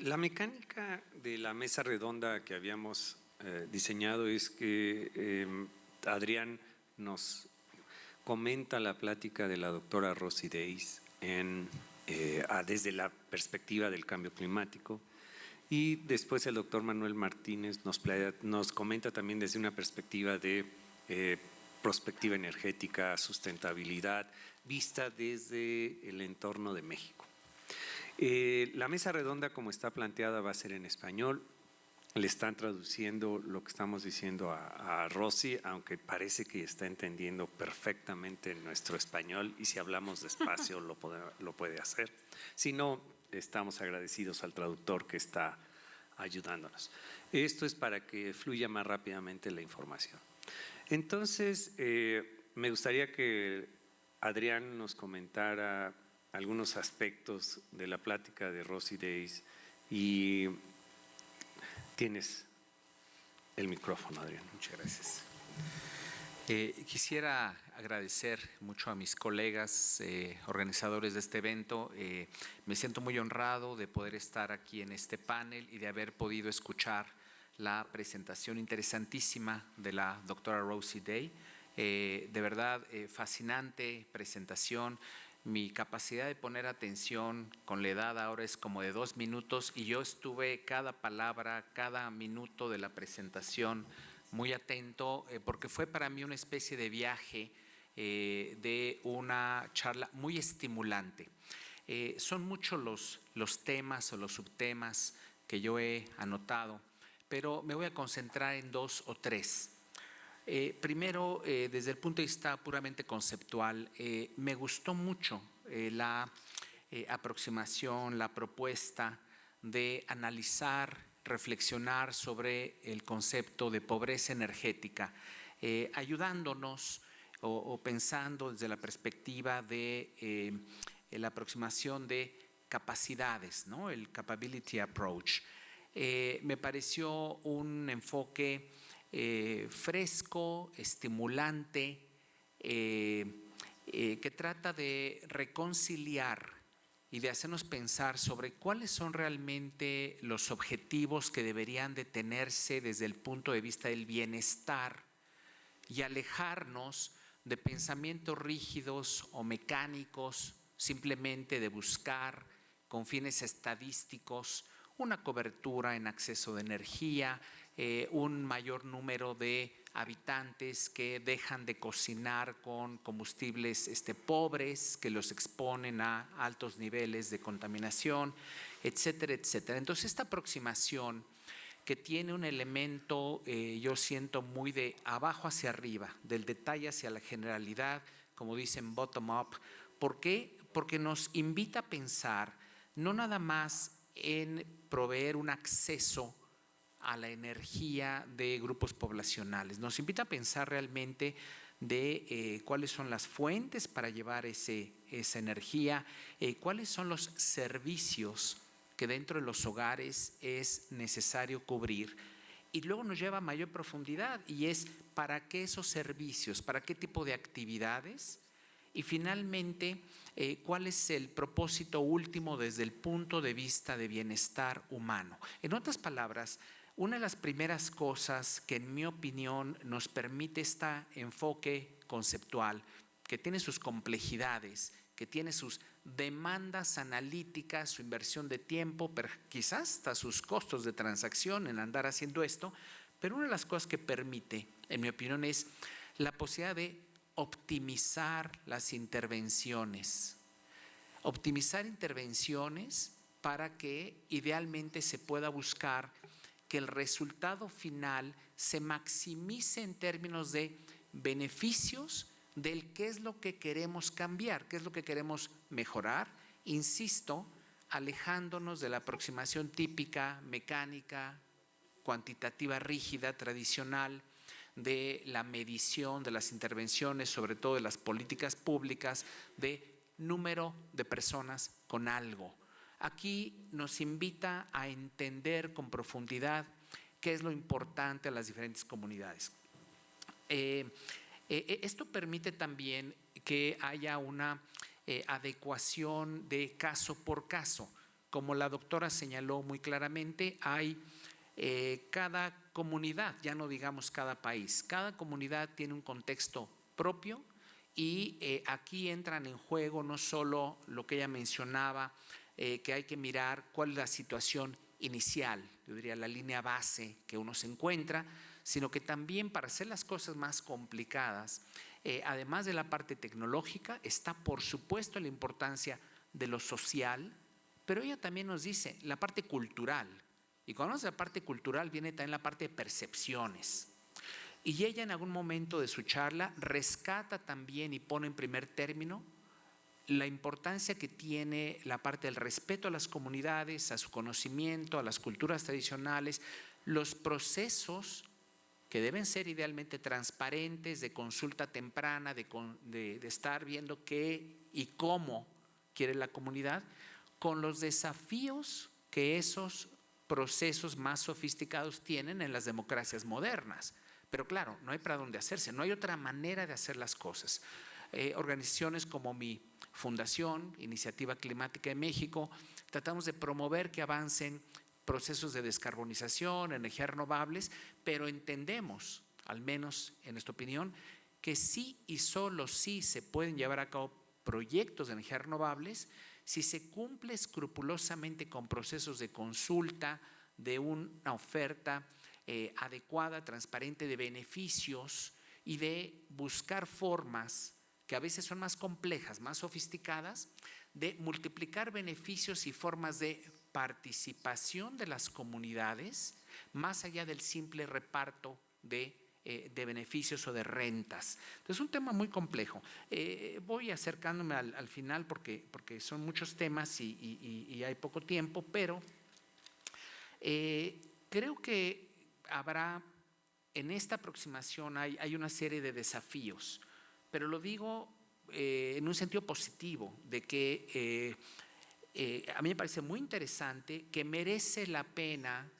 La mecánica de la mesa redonda que habíamos diseñado es que Adrián nos comenta la plática de la doctora Rosy Days desde la perspectiva del cambio climático, y después el doctor Manuel Martínez nos comenta también desde una perspectiva de prospectiva energética, sustentabilidad, vista desde el entorno de México. La mesa redonda, como está planteada, va a ser en español. Le están traduciendo lo que estamos diciendo a Rosy, aunque parece que está entendiendo perfectamente nuestro español, y si hablamos despacio lo puede hacer. Si no, estamos agradecidos al traductor que está ayudándonos. Esto es para que fluya más rápidamente la información. Entonces, me gustaría que Adrián nos comentara algunos aspectos de la plática de Rosy Days, y tienes el micrófono, Adrián. Muchas gracias. Quisiera agradecer mucho a mis colegas organizadores de este evento. Me siento muy honrado de poder estar aquí en este panel y de haber podido escuchar la presentación interesantísima de la doctora Rosy Day. De verdad, fascinante presentación. Mi capacidad de poner atención con la edad ahora es como de 2 minutos, y yo estuve cada palabra, cada minuto de la presentación muy atento, porque fue para mí una especie de viaje de una charla muy estimulante. Son muchos los temas o los subtemas que yo he anotado, pero me voy a concentrar en 2 o 3. Primero, desde el punto de vista puramente conceptual, me gustó mucho la aproximación, la propuesta de analizar, reflexionar sobre el concepto de pobreza energética, ayudándonos o pensando desde la perspectiva de la aproximación de capacidades, ¿no? El capability approach. Me pareció un enfoque fresco, estimulante, que trata de reconciliar y de hacernos pensar sobre cuáles son realmente los objetivos que deberían de tenerse desde el punto de vista del bienestar, y alejarnos de pensamientos rígidos o mecánicos, simplemente de buscar con fines estadísticos una cobertura en acceso de energía, un mayor número de habitantes que dejan de cocinar con combustibles pobres, que los exponen a altos niveles de contaminación, etcétera, etcétera. Entonces, esta aproximación, que tiene un elemento, yo siento, muy de abajo hacia arriba, del detalle hacia la generalidad, como dicen, bottom up. ¿Por qué? Porque nos invita a pensar no nada más en proveer un acceso a la energía de grupos poblacionales, nos invita a pensar realmente de cuáles son las fuentes para llevar esa energía, cuáles son los servicios que dentro de los hogares es necesario cubrir, y luego nos lleva a mayor profundidad, y es para qué esos servicios, para qué tipo de actividades, y finalmente cuál es el propósito último desde el punto de vista de bienestar humano. En otras palabras, una de las primeras cosas que en mi opinión nos permite este enfoque conceptual, que tiene sus complejidades, que tiene sus demandas analíticas, su inversión de tiempo, pero quizás hasta sus costos de transacción en andar haciendo esto, pero una de las cosas que permite, en mi opinión, es la posibilidad de optimizar las intervenciones. Optimizar intervenciones para que idealmente se pueda buscar que el resultado final se maximice en términos de beneficios del qué es lo que queremos cambiar, qué es lo que queremos mejorar. Insisto, alejándonos de la aproximación típica, mecánica, cuantitativa, rígida, tradicional, de la medición de las intervenciones, sobre todo de las políticas públicas, de número de personas con algo. Aquí nos invita a entender con profundidad qué es lo importante a las diferentes comunidades. Esto permite también que haya una adecuación de caso por caso. como la doctora señaló muy claramente, hay cada comunidad, ya no digamos cada país, cada comunidad tiene un contexto propio y aquí entran en juego no solo lo que ella mencionaba, que hay que mirar cuál es la situación inicial, yo diría la línea base que uno se encuentra, sino que también para hacer las cosas más complicadas, además de la parte tecnológica, está por supuesto la importancia de lo social, pero ella también nos dice la parte cultural. Y cuando hablamos de la parte cultural viene también la parte de percepciones. Y ella en algún momento de su charla rescata también y pone en primer término la importancia que tiene la parte del respeto a las comunidades, a su conocimiento, a las culturas tradicionales, los procesos que deben ser idealmente transparentes, de consulta temprana, de estar viendo qué y cómo quiere la comunidad, con los desafíos que esos procesos más sofisticados tienen en las democracias modernas. Pero claro, no hay para dónde hacerse, no hay otra manera de hacer las cosas. Organizaciones como mi fundación, Iniciativa Climática de México, tratamos de promover que avancen procesos de descarbonización, energías renovables, pero entendemos, al menos en nuestra opinión, que sí y solo sí se pueden llevar a cabo proyectos de energías renovables si se cumple escrupulosamente con procesos de consulta, de una oferta adecuada, transparente de beneficios y de buscar formas que a veces son más complejas, más sofisticadas, de multiplicar beneficios y formas de participación de las comunidades más allá del simple reparto de beneficios o de rentas. Entonces es un tema muy complejo. Voy acercándome al final porque son muchos temas y hay poco tiempo, pero creo que habrá en esta aproximación hay una serie de desafíos, pero lo digo en un sentido positivo, de que a mí me parece muy interesante, que merece la pena,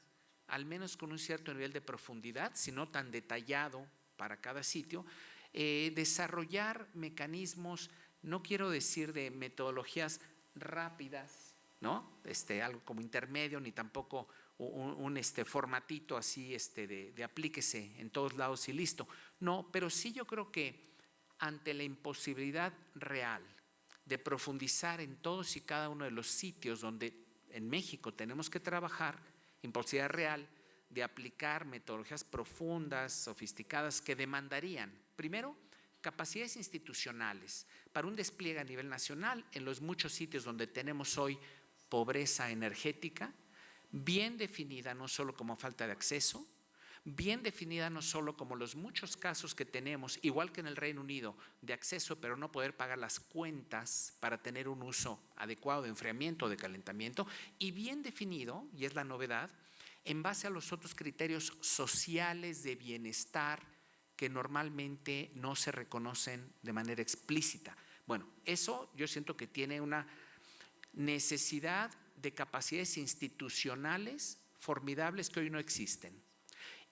al menos con un cierto nivel de profundidad, si no tan detallado para cada sitio, desarrollar mecanismos, no quiero decir de metodologías rápidas, ¿no? Algo como intermedio, ni tampoco un formatito así de aplíquese en todos lados y listo. No, pero sí yo creo que ante la imposibilidad real de profundizar en todos y cada uno de los sitios donde en México tenemos que trabajar, imposibilidad real de aplicar metodologías profundas, sofisticadas, que demandarían, primero, capacidades institucionales para un despliegue a nivel nacional en los muchos sitios donde tenemos hoy pobreza energética, bien definida no solo como falta de acceso, bien definida no solo como los muchos casos que tenemos, igual que en el Reino Unido, de acceso pero no poder pagar las cuentas para tener un uso adecuado de enfriamiento o de calentamiento, y bien definido, y es la novedad, en base a los otros criterios sociales de bienestar que normalmente no se reconocen de manera explícita. Bueno, eso yo siento que tiene una necesidad de capacidades institucionales formidables que hoy no existen.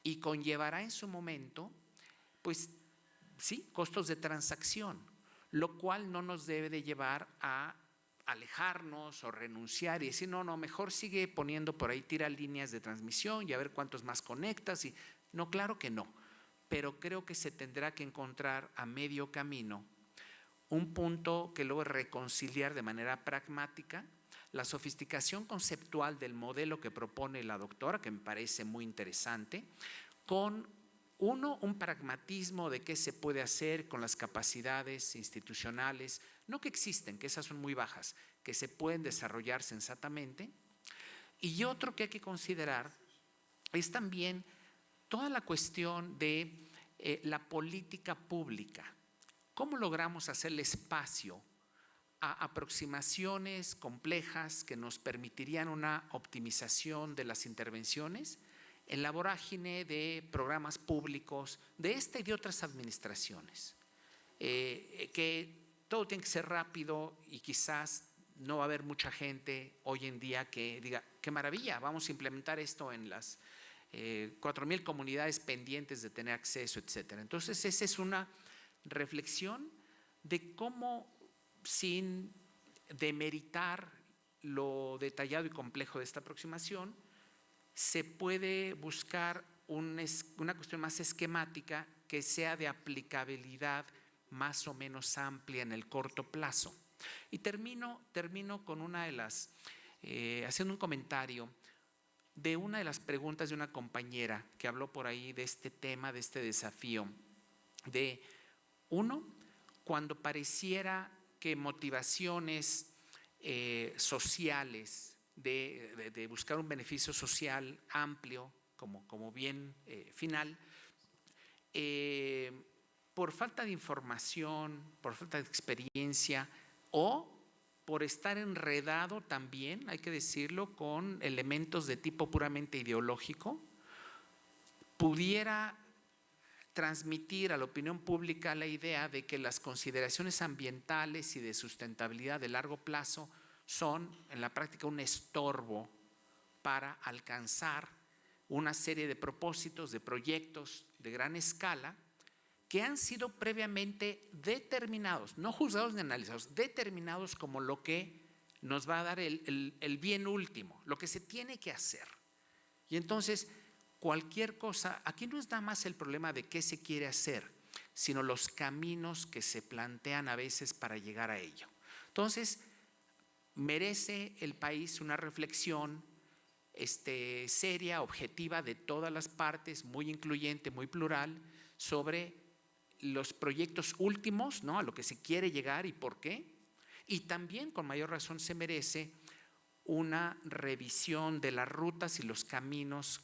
Y conllevará en su momento, pues sí, costos de transacción, lo cual no nos debe de llevar a alejarnos o renunciar y decir, no, mejor sigue poniendo por ahí, tira líneas de transmisión y a ver cuántos más conectas. Y no, claro que no, pero creo que se tendrá que encontrar a medio camino un punto que luego reconciliar de manera pragmática la sofisticación conceptual del modelo que propone la doctora, que me parece muy interesante, con un pragmatismo de qué se puede hacer con las capacidades institucionales, no que existen, que esas son muy bajas, que se pueden desarrollar sensatamente. Y otro que hay que considerar es también toda la cuestión de la política pública. ¿Cómo logramos hacerle espacio a aproximaciones complejas que nos permitirían una optimización de las intervenciones en la vorágine de programas públicos de esta y de otras administraciones? Que todo tiene que ser rápido y quizás no va a haber mucha gente hoy en día que diga, qué maravilla, vamos a implementar esto en las 4,000 comunidades pendientes de tener acceso, etcétera. Entonces, esa es una reflexión de cómo, sin demeritar lo detallado y complejo de esta aproximación, se puede buscar una cuestión más esquemática que sea de aplicabilidad más o menos amplia en el corto plazo. Y termino con una de las, haciendo un comentario de una de las preguntas de una compañera que habló por ahí de este tema, de este desafío, de uno, cuando pareciera que motivaciones sociales de buscar un beneficio social amplio como bien final, por falta de información, por falta de experiencia o por estar enredado también, hay que decirlo, con elementos de tipo puramente ideológico, pudiera transmitir a la opinión pública la idea de que las consideraciones ambientales y de sustentabilidad de largo plazo son en la práctica un estorbo para alcanzar una serie de propósitos, de proyectos de gran escala que han sido previamente determinados, no juzgados ni analizados, determinados como lo que nos va a dar el bien último, lo que se tiene que hacer. Y entonces, cualquier cosa, aquí no es nada más el problema de qué se quiere hacer, sino los caminos que se plantean a veces para llegar a ello. Entonces, merece el país una reflexión seria, objetiva de todas las partes, muy incluyente, muy plural, sobre los proyectos últimos, ¿no?, a lo que se quiere llegar y por qué. Y también, con mayor razón, se merece una revisión de las rutas y los caminos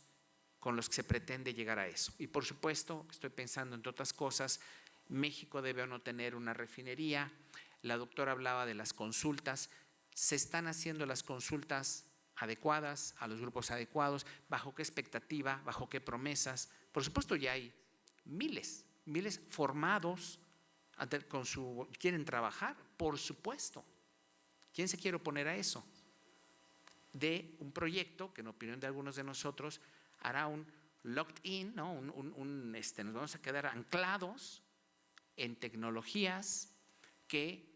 con los que se pretende llegar a eso. Y por supuesto, estoy pensando entre otras cosas, México debe o no tener una refinería. La doctora hablaba de las consultas. ¿Se están haciendo las consultas adecuadas, a los grupos adecuados? ¿Bajo qué expectativa? ¿Bajo qué promesas? Por supuesto, ya hay miles formados, quieren trabajar, por supuesto. ¿Quién se quiere oponer a eso? De un proyecto que en opinión de algunos de nosotros hará un locked in, ¿no? Nos vamos a quedar anclados en tecnologías que,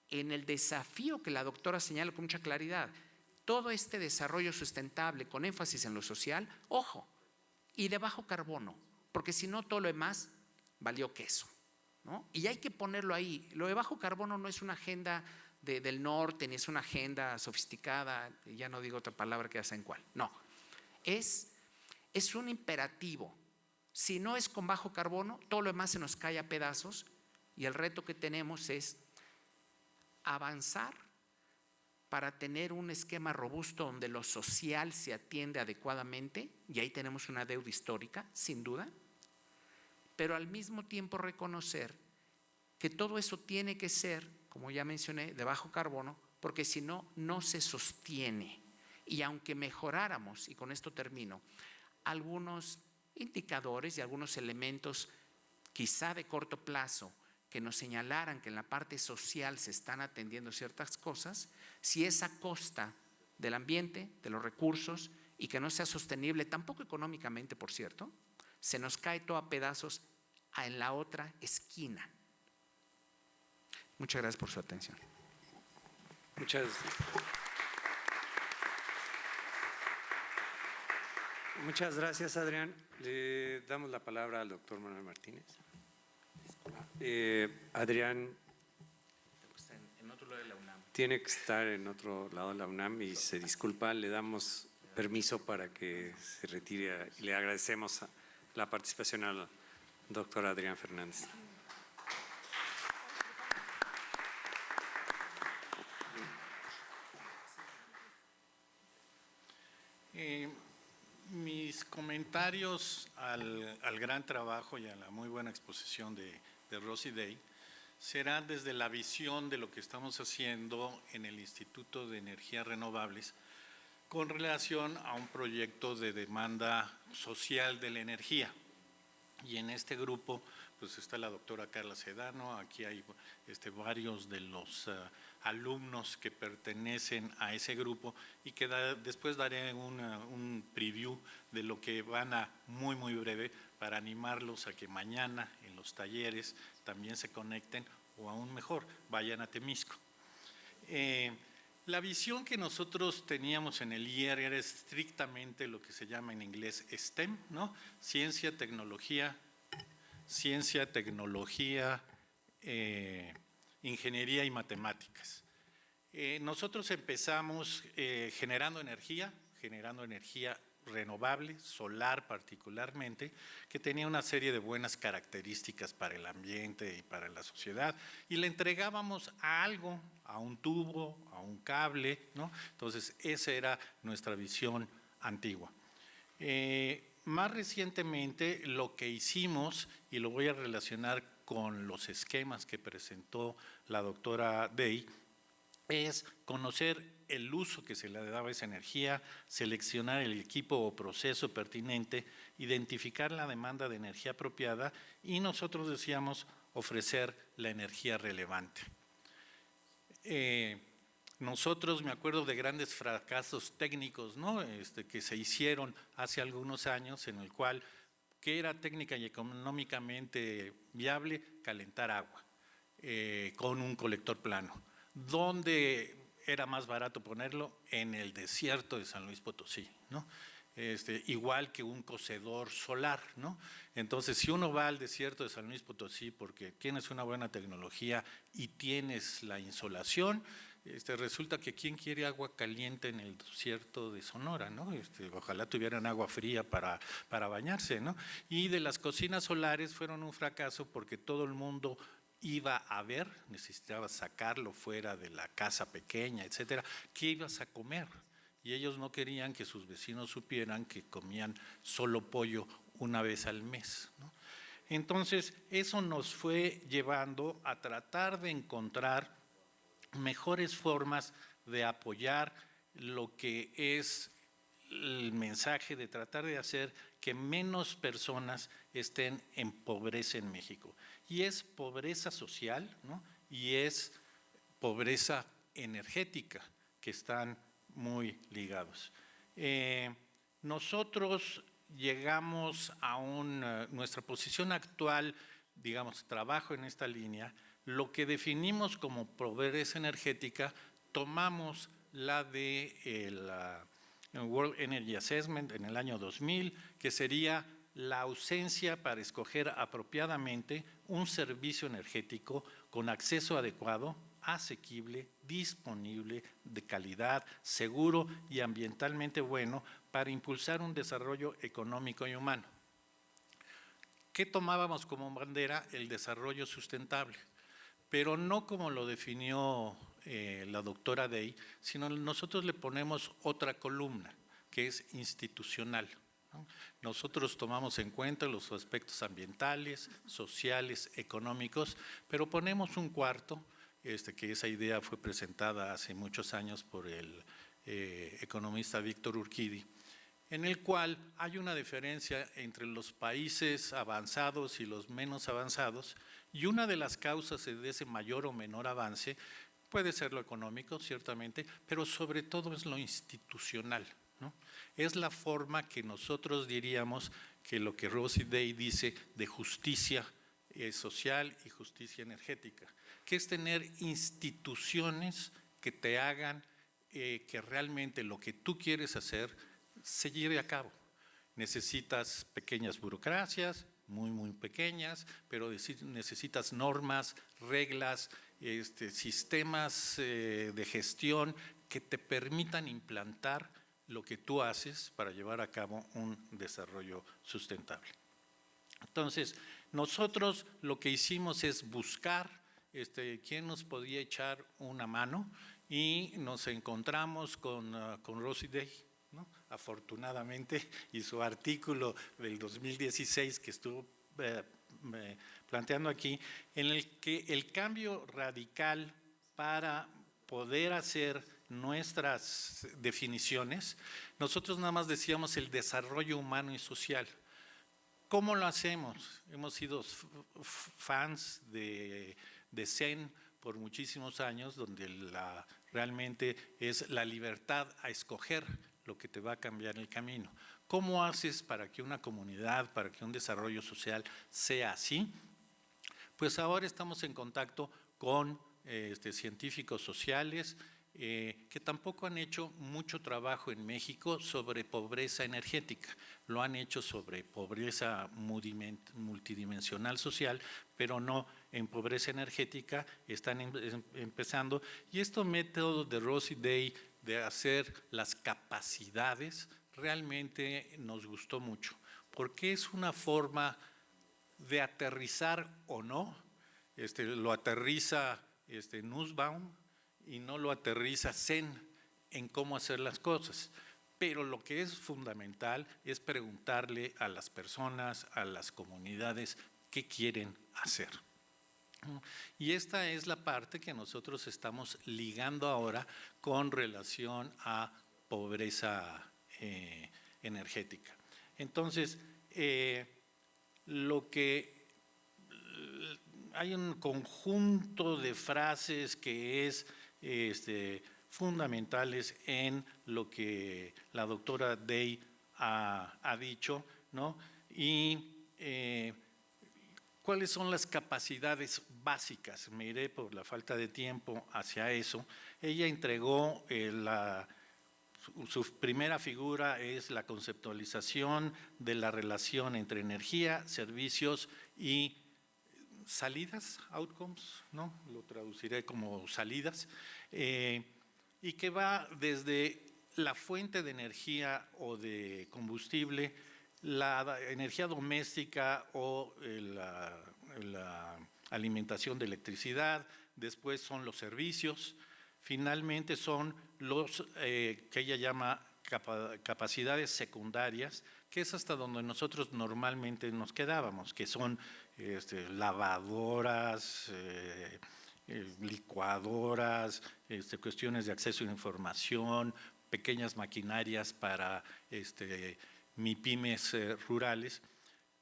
en el desafío que la doctora señala con mucha claridad, todo este desarrollo sustentable con énfasis en lo social, ojo, y de bajo carbono, porque si no todo lo demás valió queso, ¿no? Y hay que ponerlo ahí. Lo de bajo carbono no es una agenda del norte, ni es una agenda sofisticada, ya no digo otra palabra que ya saben cuál, no. Es un imperativo. Si no es con bajo carbono, todo lo demás se nos cae a pedazos y el reto que tenemos es avanzar para tener un esquema robusto donde lo social se atiende adecuadamente, y ahí tenemos una deuda histórica, sin duda, pero al mismo tiempo reconocer que todo eso tiene que ser, como ya mencioné, de bajo carbono, porque si no, no se sostiene. Y aunque mejoráramos, y con esto termino, algunos indicadores y algunos elementos quizá de corto plazo que nos señalaran que en la parte social se están atendiendo ciertas cosas, si es a costa del ambiente, de los recursos, y que no sea sostenible, tampoco económicamente, por cierto, se nos cae todo a pedazos en la otra esquina. Muchas gracias por su atención. Muchas gracias, Adrián. Le damos la palabra al doctor Manuel Martínez. Adrián en otro lado de la UNAM. Tiene que estar en otro lado de la UNAM y se disculpa. Le damos permiso para que se retire y le agradecemos la participación al doctor Adrián Fernández. Mis comentarios al gran trabajo y a la muy buena exposición de Rosy Day serán desde la visión de lo que estamos haciendo en el Instituto de Energías Renovables con relación a un proyecto de demanda social de la energía. Y en este grupo pues está la doctora Carla Sedano, aquí hay varios de los alumnos que pertenecen a ese grupo y que después daré un preview de lo que van a muy breve para animarlos a que mañana en los talleres también se conecten o aún mejor, vayan a Temisco. La visión que nosotros teníamos en el IER era estrictamente lo que se llama en inglés STEM, ¿no? Ciencia, tecnología, ingeniería y matemáticas. Nosotros empezamos generando energía renovable, solar particularmente, que tenía una serie de buenas características para el ambiente y para la sociedad, y le entregábamos a algo, a un tubo, a un cable, ¿no? Entonces, esa era nuestra visión antigua. Más recientemente, lo que hicimos, y lo voy a relacionar con los esquemas que presentó la doctora Day, es conocer el uso que se le daba a esa energía, seleccionar el equipo o proceso pertinente, identificar la demanda de energía apropiada y nosotros decíamos ofrecer la energía relevante. Nosotros, me acuerdo de grandes fracasos técnicos, ¿no? Que se hicieron hace algunos años, en el cual, ¿qué era técnica y económicamente viable? Calentar agua con un colector plano. ¿Dónde era más barato ponerlo? En el desierto de San Luis Potosí, ¿no? Igual que un cocedor solar, ¿no? Entonces, si uno va al desierto de San Luis Potosí porque tienes una buena tecnología y tienes la insolación, resulta que ¿quién quiere agua caliente en el desierto de Sonora, ¿no? Ojalá tuvieran agua fría para bañarse, ¿no? Y de las cocinas solares fueron un fracaso porque todo el mundo iba a ver, necesitaba sacarlo fuera de la casa pequeña, etcétera. ¿Qué ibas a comer? Y ellos no querían que sus vecinos supieran que comían solo pollo una vez al mes, ¿no? Entonces, eso nos fue llevando a tratar de encontrar mejores formas de apoyar lo que es el mensaje de tratar de hacer que menos personas estén en pobreza en México. Y es pobreza social, ¿no? Y es pobreza energética, que están muy ligados. Nosotros llegamos a nuestra posición actual, digamos, trabajo en esta línea, lo que definimos como pobreza energética, tomamos la de la World Energy Assessment en el año 2000, que sería la ausencia para escoger apropiadamente un servicio energético con acceso adecuado, asequible, disponible, de calidad, seguro y ambientalmente bueno para impulsar un desarrollo económico y humano. ¿Qué tomábamos como bandera? El desarrollo sustentable, pero no como lo definió la doctora Day, sino nosotros le ponemos otra columna, que es institucional, ¿no? Nosotros tomamos en cuenta los aspectos ambientales, sociales, económicos, pero ponemos un cuarto, que esa idea fue presentada hace muchos años por el economista Víctor Urquidi, en el cual hay una diferencia entre los países avanzados y los menos avanzados, y una de las causas de ese mayor o menor avance puede ser lo económico, ciertamente, pero sobre todo es lo institucional, ¿no? Es la forma que nosotros diríamos que lo que Rosy Day dice de justicia social y justicia energética, que es tener instituciones que te hagan que realmente lo que tú quieres hacer se lleve a cabo. Necesitas pequeñas burocracias, muy pequeñas, pero necesitas normas, reglas, sistemas de gestión que te permitan implantar lo que tú haces para llevar a cabo un desarrollo sustentable. Entonces, nosotros lo que hicimos es buscar quién nos podía echar una mano y nos encontramos con Rosy Day, ¿no? Afortunadamente, y su artículo del 2016 que estuvo planteando aquí, en el que el cambio radical para poder hacer nuestras definiciones, nosotros nada más decíamos el desarrollo humano y social. ¿Cómo lo hacemos? Hemos sido fans de Zen por muchísimos años, donde realmente es la libertad a escoger lo que te va a cambiar el camino. ¿Cómo haces para que una comunidad, para que un desarrollo social sea así? Pues ahora estamos en contacto con científicos sociales, que tampoco han hecho mucho trabajo en México sobre pobreza energética. Lo han hecho sobre pobreza multidimensional social, pero no en pobreza energética. Están empezando. Y este método de Rosy Day de hacer las capacidades realmente nos gustó mucho, porque es una forma de aterrizar o no. Lo aterriza Nussbaum y no lo aterriza Zen en cómo hacer las cosas. Pero lo que es fundamental es preguntarle a las personas, a las comunidades, qué quieren hacer. Y esta es la parte que nosotros estamos ligando ahora con relación a pobreza energética. Entonces, hay un conjunto de frases que es fundamentales en lo que la doctora Day ha dicho, ¿no? Y ¿cuáles son las capacidades básicas? Me iré por la falta de tiempo hacia eso. Ella entregó su primera figura es la conceptualización de la relación entre energía, servicios y salidas, outcomes, ¿no? Lo traduciré como salidas, y que va desde la fuente de energía o de combustible, la energía doméstica o la alimentación de electricidad, después son los servicios, finalmente son los que ella llama capacidades secundarias, que es hasta donde nosotros normalmente nos quedábamos, que son lavadoras, licuadoras, cuestiones de acceso a la información, pequeñas maquinarias para MIPYMES rurales,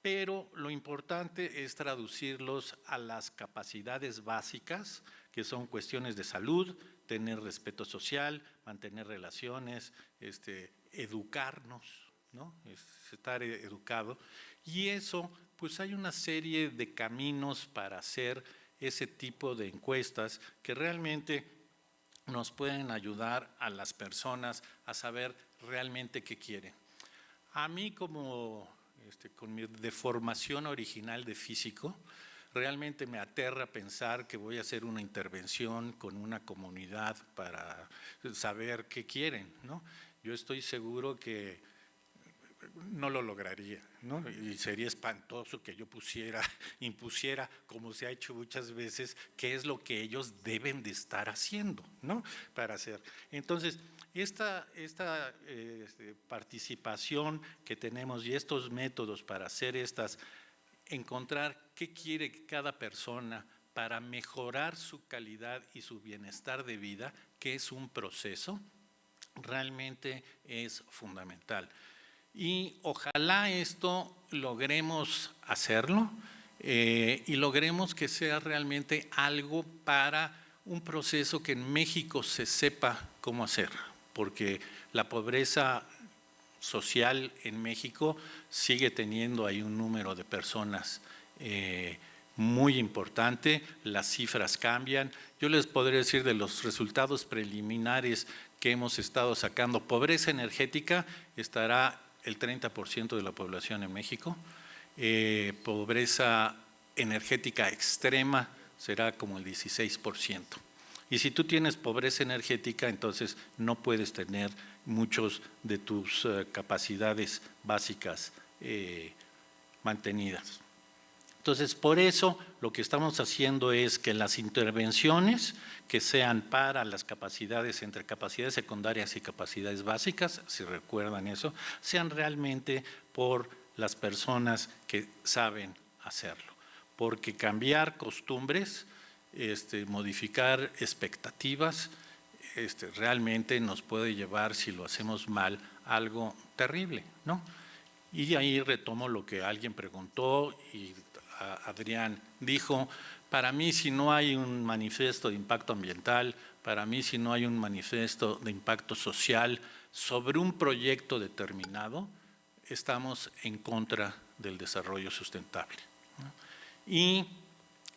pero lo importante es traducirlos a las capacidades básicas, que son cuestiones de salud, tener respeto social, mantener relaciones, educarnos, ¿no? Estar educado. Y eso, pues hay una serie de caminos para hacer ese tipo de encuestas que realmente nos pueden ayudar a las personas a saber realmente qué quieren. A mí con mi deformación original de físico, realmente me aterra pensar que voy a hacer una intervención con una comunidad para saber qué quieren, ¿no? Yo estoy seguro que no lo lograría, ¿no? Y sería espantoso que yo impusiera, como se ha hecho muchas veces, qué es lo que ellos deben de estar haciendo, ¿no? Para hacer. Entonces, esta participación que tenemos y estos métodos para hacer encontrar qué quiere cada persona para mejorar su calidad y su bienestar de vida, que es un proceso, realmente es fundamental. Y ojalá esto logremos hacerlo y logremos que sea realmente algo para un proceso que en México se sepa cómo hacer, porque la pobreza social en México sigue teniendo ahí un número de personas muy importante, las cifras cambian. Yo les podría decir de los resultados preliminares que hemos estado sacando, pobreza energética estará el 30% de la población en México, pobreza energética extrema será como el 16%. Y si tú tienes pobreza energética, entonces no puedes tener muchos de tus capacidades básicas mantenidas. Entonces, por eso lo que estamos haciendo es que las intervenciones que sean para las capacidades, entre capacidades secundarias y capacidades básicas, si recuerdan eso, sean realmente por las personas que saben hacerlo. Porque cambiar costumbres, modificar expectativas, realmente nos puede llevar, si lo hacemos mal, a algo terrible, ¿no? Y ahí retomo lo que alguien preguntó y Adrián dijo, para mí si no hay un manifiesto de impacto ambiental, para mí si no hay un manifiesto de impacto social sobre un proyecto determinado, estamos en contra del desarrollo sustentable, ¿no? Y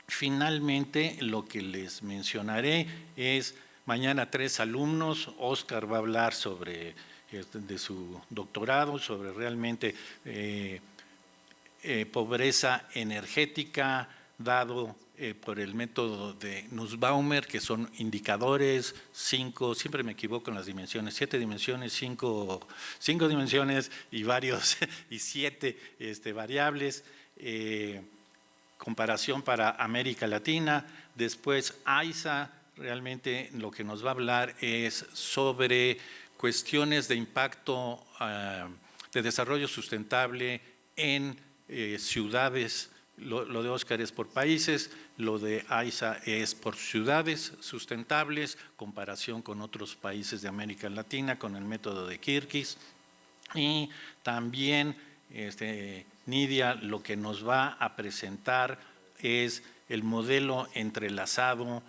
finalmente lo que les mencionaré es Mañana 3 alumnos. Oscar va a hablar sobre de su doctorado, sobre realmente pobreza energética dado por el método de Nussbaumer, que son indicadores, 5, siempre me equivoco en las dimensiones, 7 dimensiones, 5 dimensiones y varios, y 7 variables, comparación para América Latina. Después AISA, realmente lo que nos va a hablar es sobre cuestiones de impacto de desarrollo sustentable en ciudades. Lo de Oscar es por países, lo de AISA es por ciudades sustentables, comparación con otros países de América Latina, con el método de Kirkis. Y también Nidia lo que nos va a presentar es el modelo entrelazado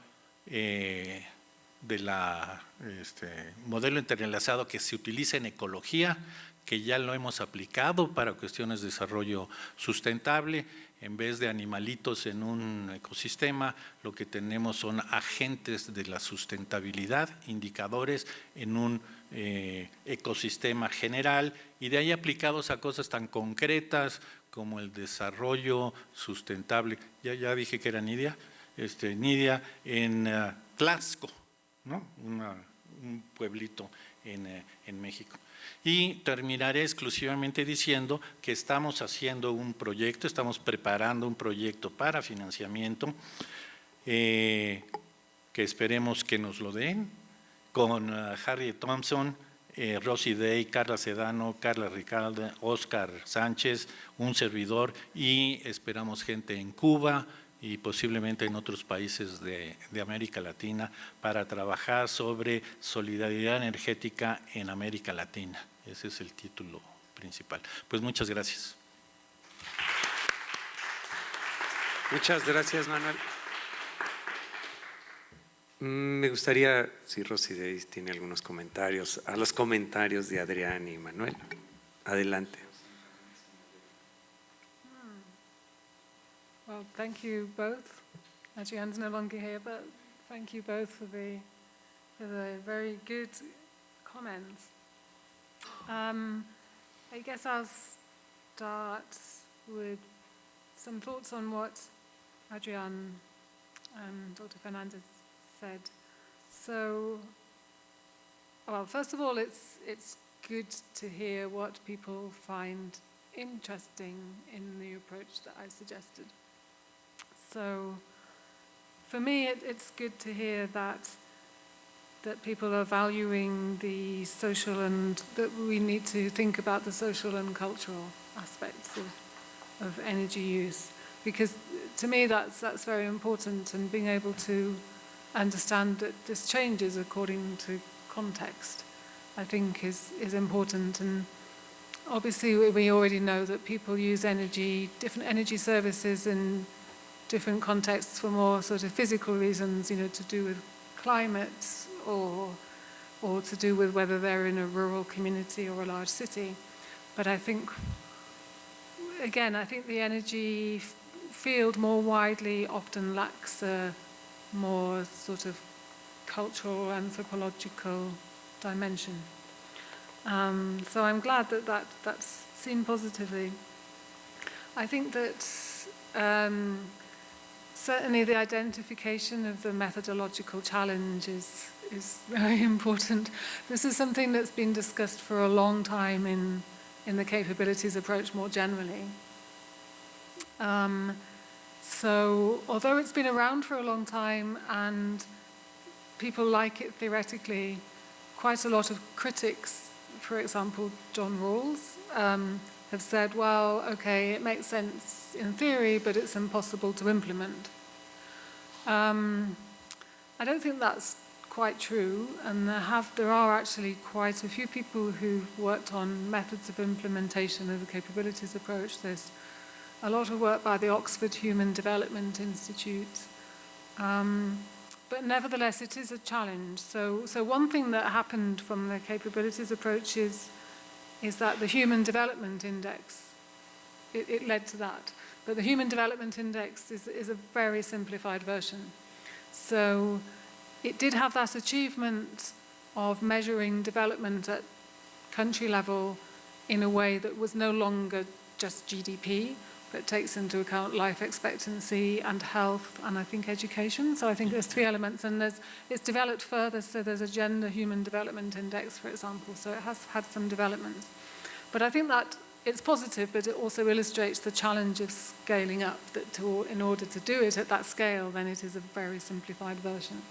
modelo entrelazado que se utiliza en ecología, que ya lo hemos aplicado para cuestiones de desarrollo sustentable. En vez de animalitos en un ecosistema, lo que tenemos son agentes de la sustentabilidad, indicadores en un ecosistema general, y de ahí aplicados a cosas tan concretas como el desarrollo sustentable. Ya dije que era Nidia. Nidia en Tlaxco, ¿no? Un pueblito en México. Y terminaré exclusivamente diciendo que estamos haciendo un proyecto, estamos preparando un proyecto para financiamiento que esperemos que nos lo den, con Harriet Thompson, Rosy Day, Carla Sedano, Carla Ricalde, Oscar Sánchez, un servidor, y esperamos gente en Cuba y posiblemente en otros países de América Latina para trabajar sobre solidaridad energética en América Latina. Ese es el título principal. Pues muchas gracias. Muchas gracias, Manuel. Me gustaría, si Rosy Deis tiene algunos comentarios, a los comentarios de Adrián y Manuel. Adelante. Well, thank you both. Adrian's no longer here, but thank you both for the very good comments. I guess I'll start with some thoughts on what Adrian and Dr. Fernandez said. So, well, first of all, it's good to hear what people find interesting in the approach that I suggested. So, for me, it's good to hear that people are valuing the social, and that we need to think about the social and cultural aspects of energy use, because to me that's very important, and being able to understand that this changes according to context, I think is important. And obviously we already know that people use different energy services in different contexts for more sort of physical reasons, to do with climate, or to do with whether they're in a rural community or a large city. But I think the energy field more widely often lacks a more sort of cultural, anthropological dimension. So I'm glad that's seen positively. I think that certainly the identification of the methodological challenge is very important. This is something that's been discussed for a long time in the capabilities approach more generally. So although it's been around for a long time and people like it theoretically, quite a lot of critics, for example, John Rawls, have said, well, okay, it makes sense in theory, but it's impossible to implement. I don't think that's quite true, and there are actually quite a few people who've worked on methods of implementation of the capabilities approach. There's a lot of work by the Oxford Human Development Institute, but nevertheless it is a challenge. So one thing that happened from the capabilities approach is that the Human Development Index, it led to that. But the Human Development Index is a very simplified version. So it did have that achievement of measuring development at country level in a way that was no longer just GDP, but takes into account life expectancy and health and I think education. So I think there's 3 elements, and it's developed further. So there's a Gender Human Development Index, for example. So it has had some developments. But I think that it's positive, but it also illustrates the challenge of scaling up, that in order to do it at that scale, then it is a very simplified version.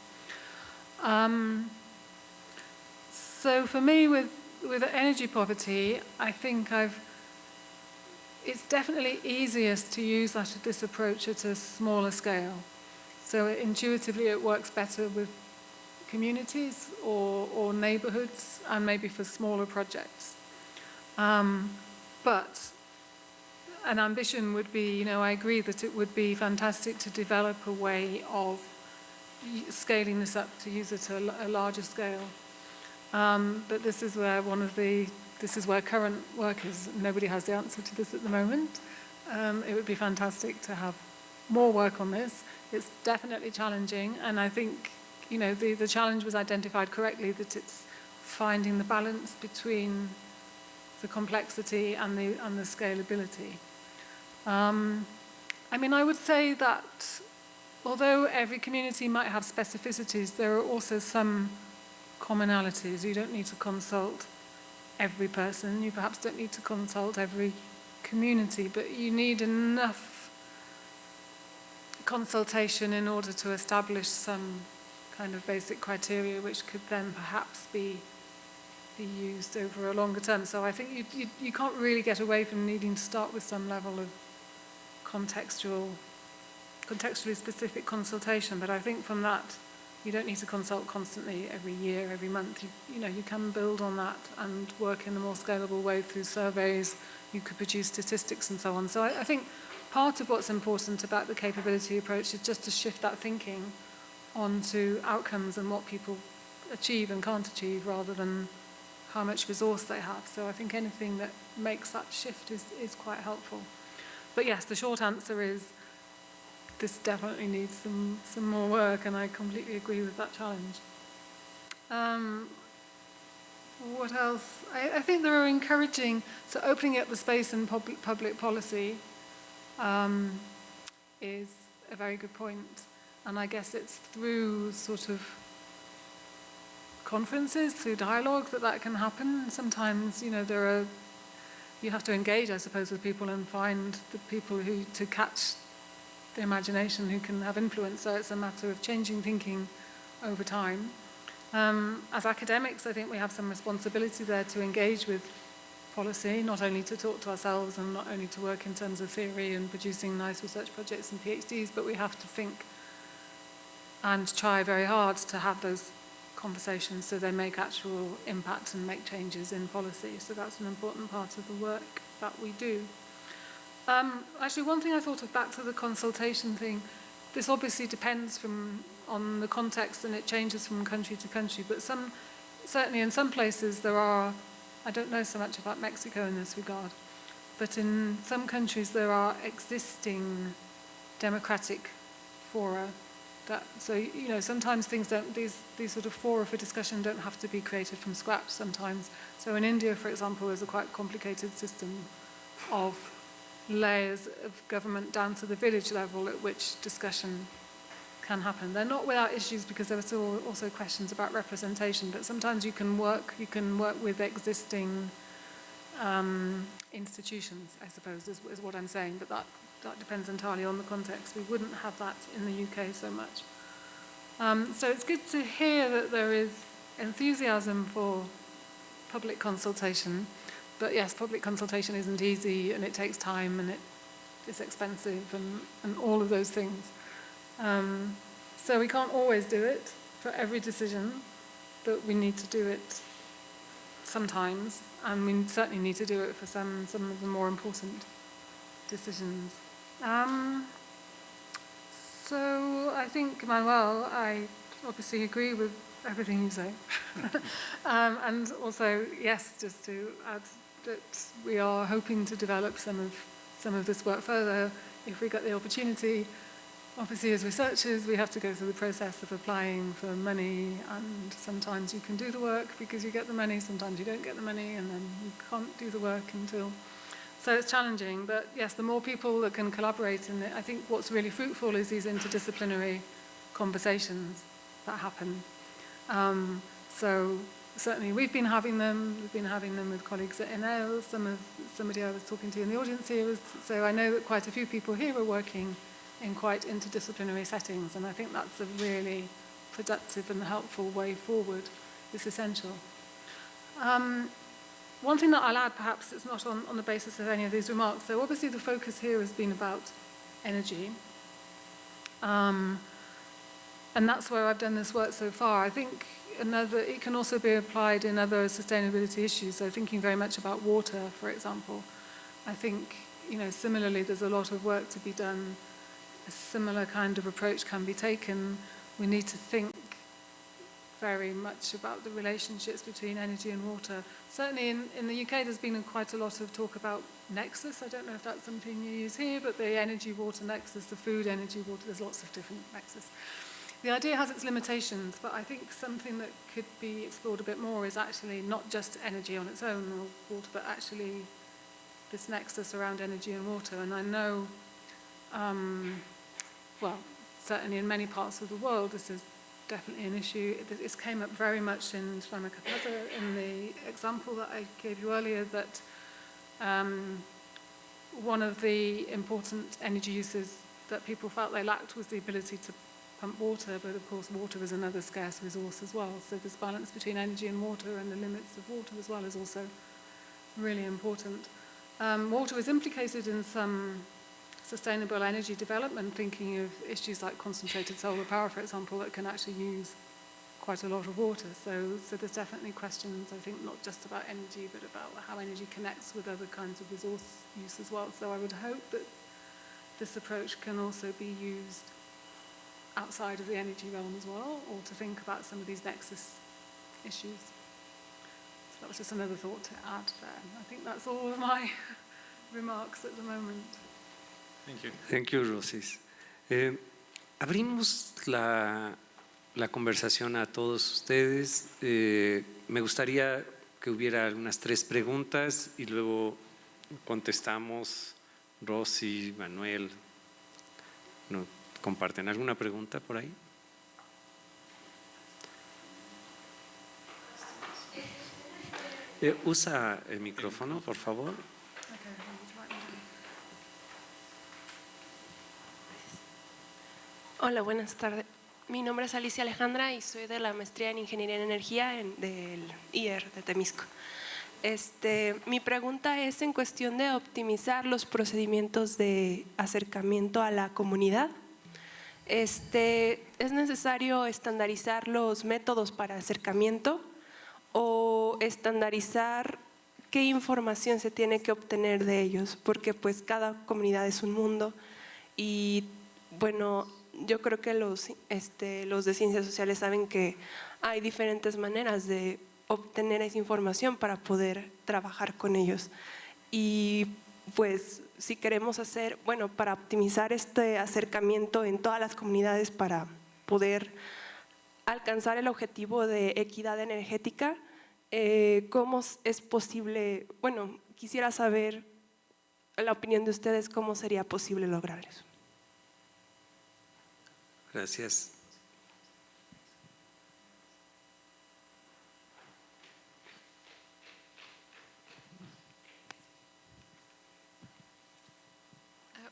So for me, with energy poverty, I think it's definitely easiest to use this approach at a smaller scale. So intuitively, it works better with communities or neighborhoods, and maybe for smaller projects. But an ambition would be, I agree that it would be fantastic to develop a way of scaling this up to use it at a larger scale. But this is where current work is. Nobody has the answer to this at the moment. It would be fantastic to have more work on this. It's definitely challenging, and I think, the challenge was identified correctly, that it's finding the balance between the complexity and the scalability. I would say that although every community might have specificities, there are also some commonalities. You don't need to consult every person. You perhaps don't need to consult every community, but you need enough consultation in order to establish some kind of basic criteria which could then perhaps be used over a longer term. So I think you can't really get away from needing to start with some level of contextually specific consultation, but I think from that you don't need to consult constantly every year, every month. You can build on that and work in a more scalable way through surveys. You could produce statistics and so on. So I think part of what's important about the capability approach is just to shift that thinking onto outcomes and what people achieve and can't achieve, rather than how much resource they have. So I think anything that makes that shift is quite helpful. But yes, the short answer is this definitely needs some more work, and I completely agree with that challenge. What else? I think there are encouraging, so opening up the space in public policy is a very good point. And I guess it's through sort of conferences, through dialogue, that can happen. Sometimes, you have to engage, I suppose, with people and find the people to catch the imagination who can have influence. So it's a matter of changing thinking over time. As academics, I think we have some responsibility there to engage with policy, not only to talk to ourselves and not only to work in terms of theory and producing nice research projects and PhDs, but we have to think and try very hard to have those conversations so they make actual impact and make changes in policy. So that's an important part of the work that we do. Actually, one thing I thought of, back to the consultation thing, this obviously depends on the context, and it changes from country to country, but certainly in some places there are, I don't know so much about Mexico in this regard, but in some countries there are existing democratic fora. Sometimes things don't, these sort of fora for discussion don't have to be created from scratch sometimes. So in India, for example, there's a quite complicated system of layers of government down to the village level at which discussion can happen. They're not without issues, because there are still also questions about representation, but sometimes you can work with existing institutions, I suppose, is what I'm saying, but that depends entirely on the context. We wouldn't have that in the UK so much. So it's good to hear that there is enthusiasm for public consultation, but yes, public consultation isn't easy, and it takes time, and it's expensive, and all of those things. So we can't always do it for every decision, but we need to do it sometimes, and we certainly need to do it for some of the more important decisions. So I think, Manuel, I obviously agree with everything you say. And also, yes, just to add that we are hoping to develop some of this work further if we get the opportunity. obviously as researchers we have to go through the process of applying for money, and sometimes you can do the work because you get the money, sometimes you don't get the money, and then you can't do the work until... So it's challenging, but yes, the more people that can collaborate in it, I think what's really fruitful is these interdisciplinary conversations that happen. So certainly we've been having them with colleagues at INEO, somebody I was talking to in the audience here, so I know that quite a few people here are working in quite interdisciplinary settings, and I think that's a really productive and helpful way forward. It's essential. One thing that I'll add, perhaps it's not on the basis of any of these remarks, so obviously the focus here has been about energy. And that's where I've done this work so far. I think it can also be applied in other sustainability issues, so thinking very much about water, for example. I think, similarly, there's a lot of work to be done. A similar kind of approach can be taken. We need to think very much about the relationships between energy and water. Certainly in the UK there's been quite a lot of talk about nexus. I don't know if that's something you use here, but the energy-water nexus, the food, energy, water, there's lots of different nexus. The idea has its limitations, but I think something that could be explored a bit more is actually not just energy on its own or water, but actually this nexus around energy and water. And I know, well, certainly in many parts of the world this is definitely an issue. This came up very much in Slamakapaza in the example that I gave you earlier, that one of the important energy uses that people felt they lacked was the ability to pump water, but of course water is another scarce resource as well. So this balance between energy and water and the limits of water as well is also really important. Water is implicated in some sustainable energy development, thinking of issues like concentrated solar power, for example, that can actually use quite a lot of water. So there's definitely questions, I think, not just about energy, but about how energy connects with other kinds of resource use as well. So I would hope that this approach can also be used outside of the energy realm as well, or to think about some of these nexus issues. So that was just another thought to add there. I think that's all of my remarks at the moment. Thank you. Thank you, Rosis. Abrimos la conversación a todos ustedes. Me gustaría que hubiera unas 3 preguntas y luego contestamos. Rosy, Manuel, ¿no comparten alguna pregunta por ahí? Usa el micrófono, por favor. Hola, buenas tardes. Mi nombre es Alicia Alejandra y soy de la maestría en Ingeniería en Energía del IER de Temisco. Mi pregunta es en cuestión de optimizar los procedimientos de acercamiento a la comunidad. ¿Es necesario estandarizar los métodos para acercamiento o estandarizar qué información se tiene que obtener de ellos? Porque pues cada comunidad es un mundo y bueno, yo creo que los de ciencias sociales saben que hay diferentes maneras de obtener esa información para poder trabajar con ellos. Y pues si queremos hacer, bueno, para optimizar este acercamiento en todas las comunidades para poder alcanzar el objetivo de equidad energética, ¿cómo es posible? Bueno, quisiera saber la opinión de ustedes, ¿cómo sería posible lograr eso? Gracias.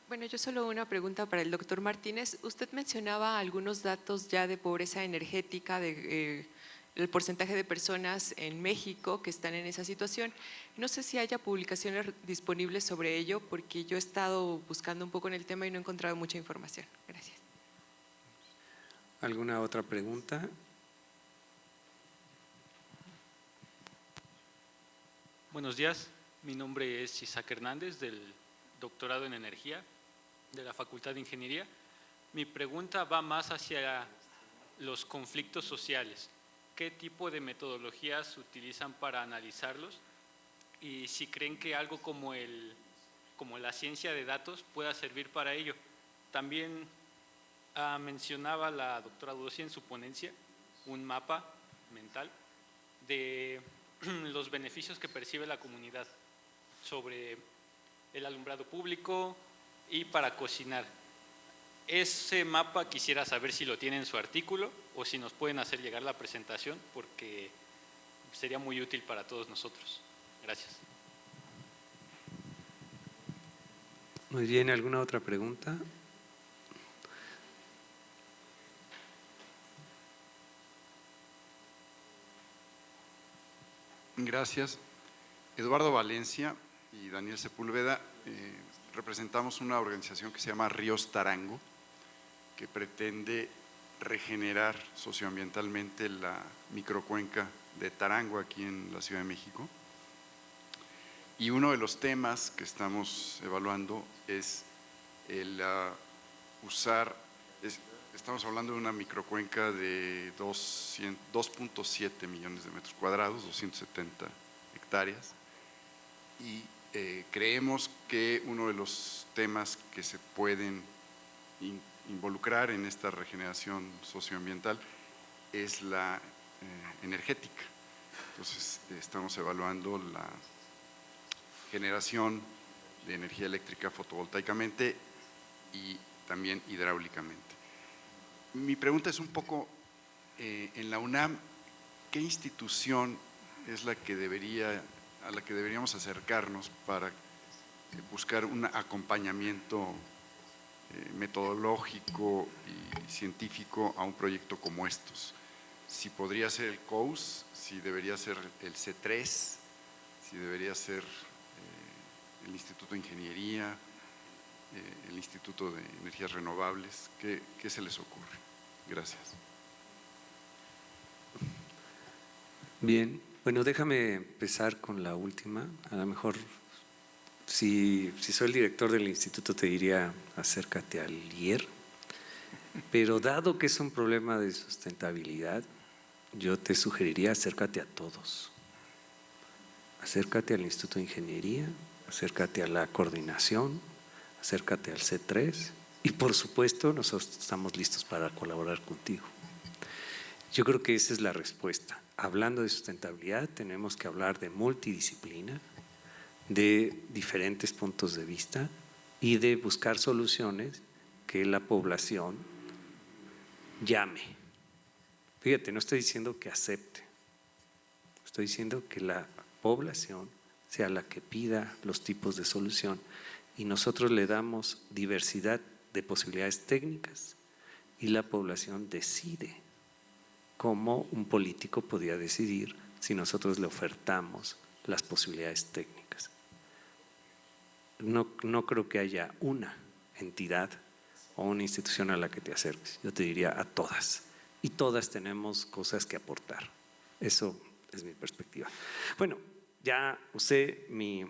Bueno, yo solo una pregunta para el doctor Martínez. Usted mencionaba algunos datos ya de pobreza energética, de el porcentaje de personas en México que están en esa situación. No sé si haya publicaciones disponibles sobre ello, porque yo he estado buscando un poco en el tema y no he encontrado mucha información. Gracias. ¿Alguna otra pregunta? Buenos días, mi nombre es Isaac Hernández, del doctorado en energía de la Facultad de Ingeniería. Mi pregunta va más hacia los conflictos sociales. ¿Qué tipo de metodologías utilizan para analizarlos? Y si creen que algo como la ciencia de datos pueda servir para ello. También mencionaba la doctora Rossi en su ponencia un mapa mental de los beneficios que percibe la comunidad sobre el alumbrado público y para cocinar. Ese mapa quisiera saber si lo tiene en su artículo o si nos pueden hacer llegar la presentación, porque sería muy útil para todos nosotros. Gracias. Muy bien, ¿alguna otra pregunta? Gracias. Eduardo Valencia y Daniel Sepúlveda, representamos una organización que se llama Ríos Tarango, que pretende regenerar socioambientalmente la microcuenca de Tarango aquí en la Ciudad de México. Y uno de los temas que estamos evaluando es el estamos hablando de una microcuenca de 2.7 millones de metros cuadrados, 270 hectáreas, y creemos que uno de los temas que se pueden involucrar en esta regeneración socioambiental es la energética. Entonces, estamos evaluando la generación de energía eléctrica fotovoltaicamente y también hidráulicamente. Mi pregunta es un poco, en la UNAM, ¿qué institución es la que a la que deberíamos acercarnos para buscar un acompañamiento metodológico y científico a un proyecto como estos? Si podría ser el COUS, si debería ser el C3, si debería ser el Instituto de Ingeniería, el Instituto de Energías Renovables, ¿qué se les ocurre? Gracias. Bien, bueno, déjame empezar con la última. A lo mejor, si soy el director del instituto, te diría acércate al IER, pero dado que es un problema de sustentabilidad, yo te sugeriría acércate a todos. Acércate al Instituto de Ingeniería, acércate a la coordinación, acércate al C3 y por supuesto nosotros estamos listos para colaborar contigo. Yo creo que esa es la respuesta. Hablando de sustentabilidad tenemos que hablar de multidisciplina, de diferentes puntos de vista y de buscar soluciones que la población llame. Fíjate, no estoy diciendo que acepte, estoy diciendo que la población sea la que pida los tipos de solución y nosotros le damos diversidad de posibilidades técnicas y la población decide cómo un político podría decidir si nosotros le ofertamos las posibilidades técnicas. No creo que haya una entidad o una institución a la que te acerques, yo te diría a todas y todas tenemos cosas que aportar, eso es mi perspectiva. Bueno, ya usé mi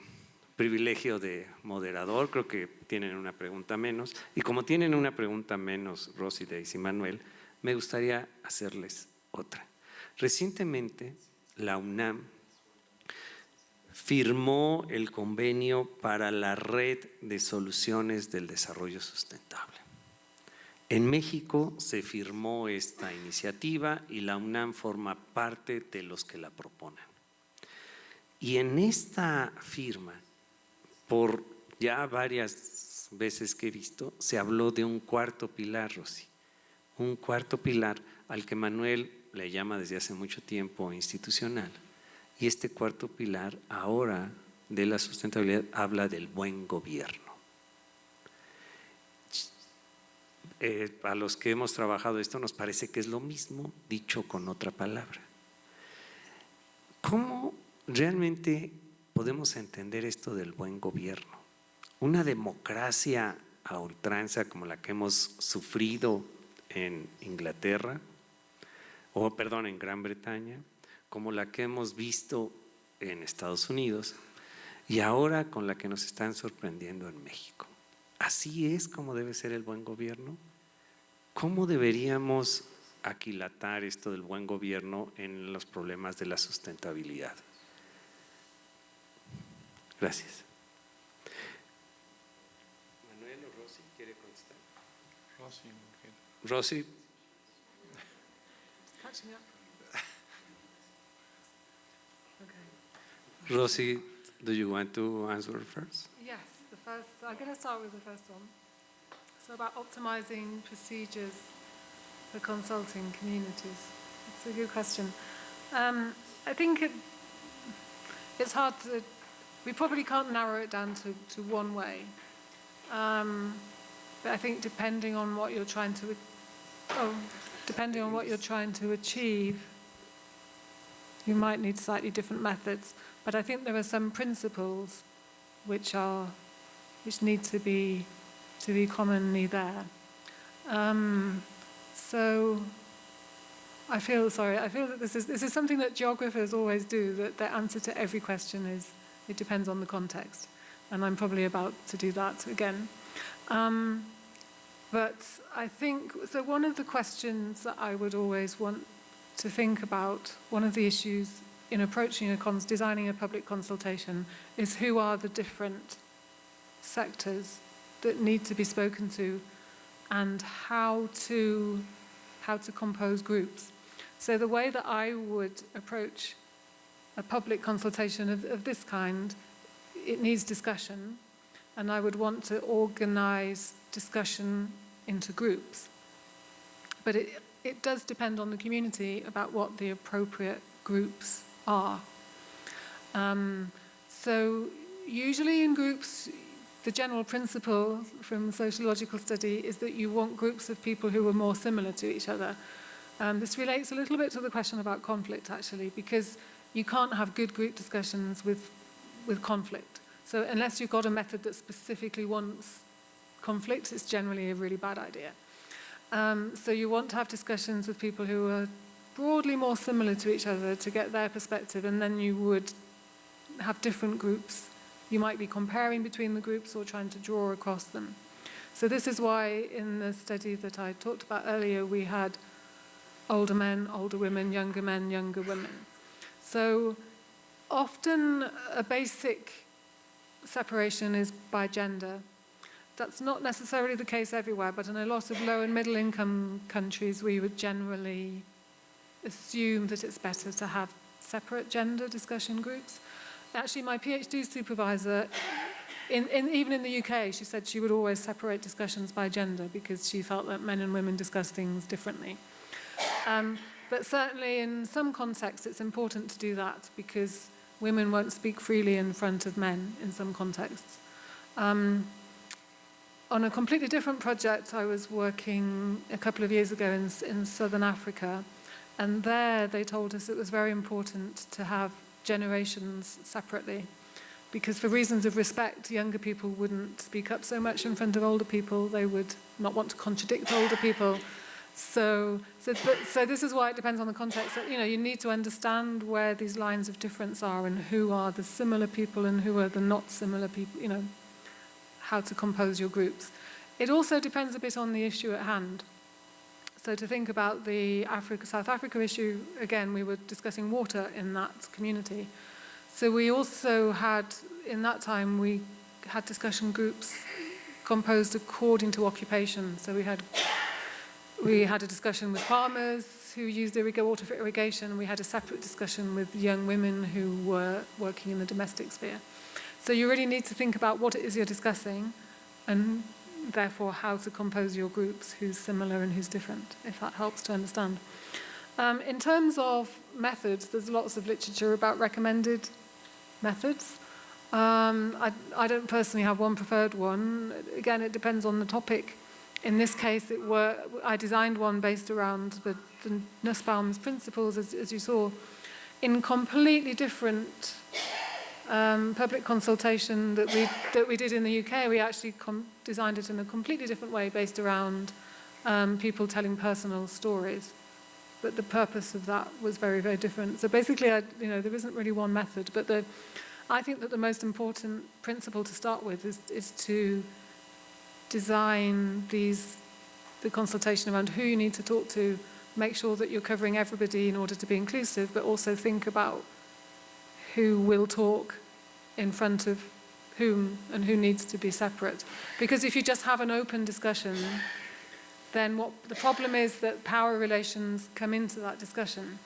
privilegio de moderador, creo que tienen una pregunta menos y como tienen una pregunta menos Rosy, Deis y Manuel, me gustaría hacerles otra. Recientemente la UNAM firmó el convenio para la Red de Soluciones del Desarrollo Sustentable. En México se firmó esta iniciativa y la UNAM forma parte de los que la proponen. Y en esta firma, por ya varias veces que he visto, se habló de un cuarto pilar, Rosy. Un cuarto pilar al que Manuel le llama desde hace mucho tiempo institucional. Y este cuarto pilar ahora de la sustentabilidad habla del buen gobierno. A los que hemos trabajado esto nos parece que es lo mismo dicho con otra palabra. ¿Cómo realmente podemos entender esto del buen gobierno? Una democracia a ultranza como la que hemos sufrido en Inglaterra, en Gran Bretaña, como la que hemos visto en Estados Unidos y ahora con la que nos están sorprendiendo en México. ¿Así es como debe ser el buen gobierno? ¿Cómo deberíamos aquilatar esto del buen gobierno en los problemas de la sustentabilidad? Gracias. ¿Manuel o Rosy quiere contestar? Rosy, mujer. Rosie, Catching up. Okay. Rosie, do you want to answer first? Yes, I'm going to start with the first one. So about optimizing procedures for consulting communities. It's a good question. I think it's hard to, we probably can't narrow it down to one way. But I think depending on what you're trying to achieve, you might need slightly different methods. But I think there are some principles which need to be commonly there. So I feel that this is something that geographers always do, that their answer to every question is, it depends on the context. And I'm probably about to do that again. But I think, so one of the questions that I would always want to think about, one of the issues in approaching designing a public consultation, is who are the different sectors that need to be spoken to, and how to compose groups. So the way that I would approach a public consultation of this kind, it needs discussion, and I would want to organize discussion into groups. But it does depend on the community about what the appropriate groups are. So usually in groups, the general principle from sociological study is that you want groups of people who are more similar to each other. This relates a little bit to the question about conflict, actually, because you can't have good group discussions with conflict. So unless you've got a method that specifically wants conflict, it's generally a really bad idea. So you want to have discussions with people who are broadly more similar to each other to get their perspective, and then you would have different groups. You might be comparing between the groups or trying to draw across them. So this is why in the study that I talked about earlier, we had older men, older women, younger men, younger women. So often a basic separation is by gender. That's not necessarily the case everywhere, but in a lot of low and middle income countries, we would generally assume that it's better to have separate gender discussion groups. Actually, my PhD supervisor, even in the UK, she said she would always separate discussions by gender because she felt that men and women discuss things differently. But certainly in some contexts, it's important to do that because women won't speak freely in front of men in some contexts. On a completely different project, I was working a couple of years ago in Southern Africa, and there they told us it was very important to have generations separately, because for reasons of respect, younger people wouldn't speak up so much in front of older people. They would not want to contradict older people. So this is why it depends on the context. That, you need to understand where these lines of difference are and who are the similar people and who are the not similar people, how to compose your groups. It also depends a bit on the issue at hand. So to think about the South Africa issue, again, we were discussing water in that community. So we also had, in that time, we had discussion groups composed according to occupation. So we had a discussion with farmers who used water for irrigation. We had a separate discussion with young women who were working in the domestic sphere. So you really need to think about what it is you're discussing and therefore how to compose your groups, who's similar and who's different, if that helps to understand. In terms of methods, there's lots of literature about recommended methods. I don't personally have one preferred one. Again, it depends on the topic. In this case, I designed one based around the Nussbaum's principles, as you saw, in completely different public consultation that we did in the UK. We actually designed it in a completely different way, based around people telling personal stories. But the purpose of that was very, very different. So basically, there isn't really one method. But I think that the most important principle to start with is to design the consultation around who you need to talk to, make sure that you're covering everybody in order to be inclusive, but also think about who will talk in front of whom and who needs to be separate. Because if you just have an open discussion, then what the problem is that power relations come into that discussion.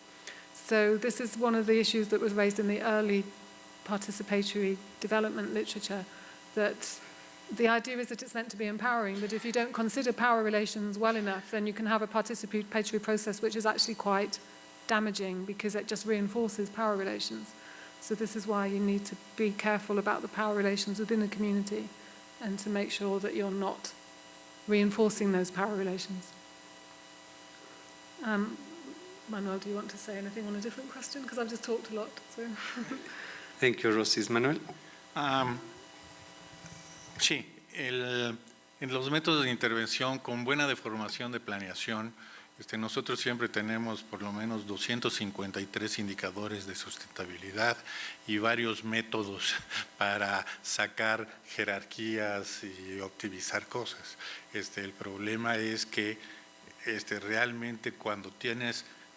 So this is one of the issues that was raised in the early participatory development literature, that the idea is that it's meant to be empowering, but if you don't consider power relations well enough, then you can have a participatory process which is actually quite damaging because it just reinforces power relations. So this is why you need to be careful about the power relations within a community and to make sure that you're not reinforcing those power relations. Manuel, do you want to say anything on a different question? Because I've just talked a lot. So. Thank you, Rosis. Manuel? Sí, en los métodos de intervención con buena deformación de planeación, nosotros siempre tenemos por lo menos 253 indicadores de sustentabilidad y varios métodos para sacar jerarquías y optimizar cosas. El problema es que realmente cuando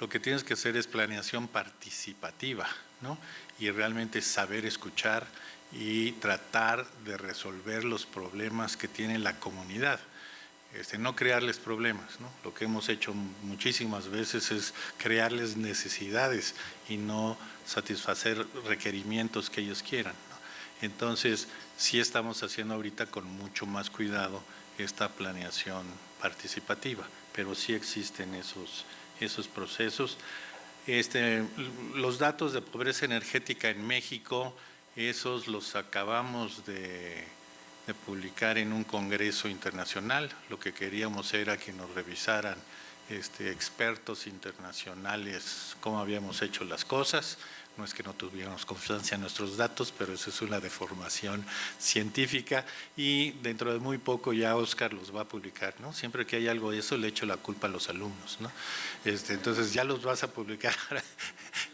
lo que tienes que hacer es planeación participativa, ¿no? Y realmente saber escuchar y tratar de resolver los problemas que tiene la comunidad. No crearles problemas, ¿no? Lo que hemos hecho muchísimas veces es crearles necesidades y no satisfacer requerimientos que ellos quieran, ¿no? Entonces, sí estamos haciendo ahorita con mucho más cuidado esta planeación participativa, pero sí existen esos procesos. Los datos de pobreza energética en México, esos los acabamos de publicar en un congreso internacional. Lo que queríamos era que nos revisaran expertos internacionales cómo habíamos hecho las cosas. No es que no tuviéramos confianza en nuestros datos, pero eso es una deformación científica y dentro de muy poco ya Oscar los va a publicar, ¿no? Siempre que hay algo de eso le echo la culpa a los alumnos, ¿no? Entonces ya los vas a publicar.